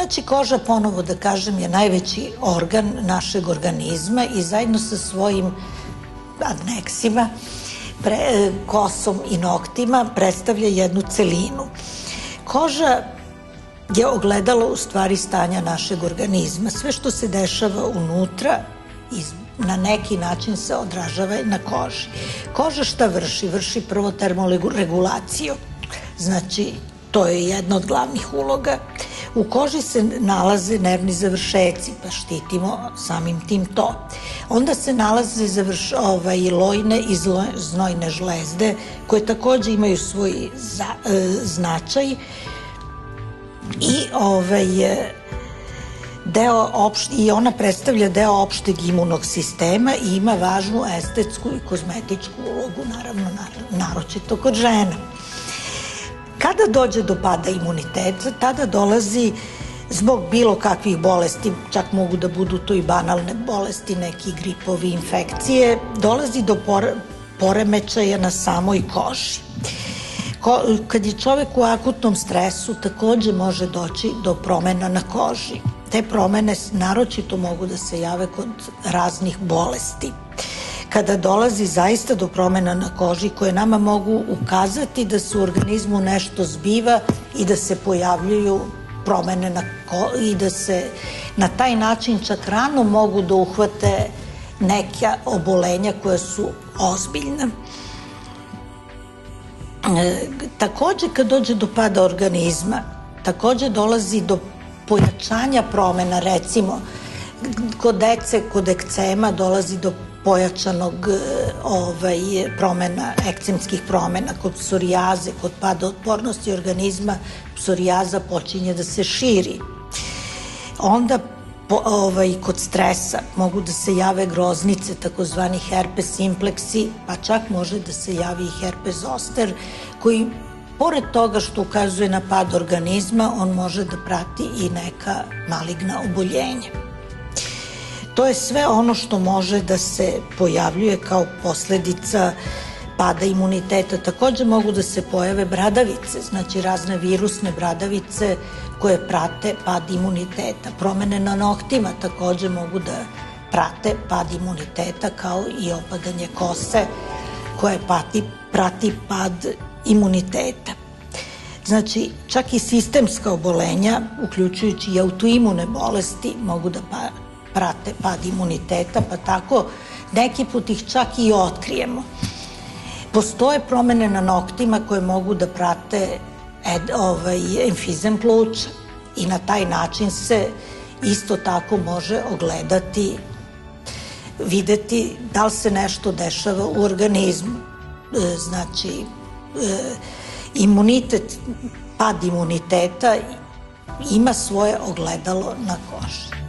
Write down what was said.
Znači, koža, ponovo da kažem, je najveći organ našeg organizma i zajedno sa svojim adneksima, kosom i noktima predstavlja jednu celinu. Koža je ogledalo u stvari stanja našeg organizma. Sve što se dešava unutra na neki način se odražava na koži. Koža šta vrši? Vrši prvo termoregulaciju. Znači, to je jedna od glavnih uloga. U koži se nalaze nervni završeci, pa štitimo samim tim to. Onda se nalaze lojne i znojne žlezde, koje takođe imaju svoj značaj i ona predstavlja deo opšteg imunog sistema i ima važnu estetsku i kozmetičku ulogu, naravno, naročito kod žena. Kada dođe do pada imuniteta, tada dolazi zbog bilo kakvih bolesti, čak mogu da budu to i banalne bolesti, neki gripovi, infekcije, dolazi do poremećaja na samoj koži. Kad je čovek u akutnom stresu, takođe može doći do promena na koži. Te promene naročito mogu da se jave kod raznih bolesti. Kada dolazi zaista do promena na koži koje nama mogu ukazati da se u organizmu nešto zbiva i da se pojavljuju promene i da se na taj način čak rano mogu da uhvate neka obolenja koja su ozbiljna. Takođe, kad dođe do pada organizma, takođe dolazi do pojačanja promena, recimo, kod dece, kod ekcema dolazi do pojačanog promena, ekcemskih promena, kod psorijaze, kod pada otpornosti organizma, psorijaza počinje da se širi. Onda kod stresa mogu da se jave groznice, takozvani herpes simpleksi, pa čak može da se javi i herpes zoster, koji, pored toga što ukazuje na pad organizma, on može da prati i neka maligna oboljenja. To je sve ono što može da se pojavljuje kao posledica pada imuniteta. Takođe mogu da se pojave bradavice, znači razne virusne bradavice koje prate pad imuniteta. Promene na noktima takođe mogu da prate pad imuniteta, kao i opadanje kose koje prati pad imuniteta. Znači, čak i sistemska obolenja, uključujući i autoimune bolesti, mogu da prate pad imuniteta, pa tako neki put ih čak i otkrijemo. Postoje promene na noktima koje mogu da prate emfizem pluća i na taj način se isto tako može ogledati, videti da li se nešto dešava u organizmu. Znači, pad imuniteta ima svoje ogledalo na koži.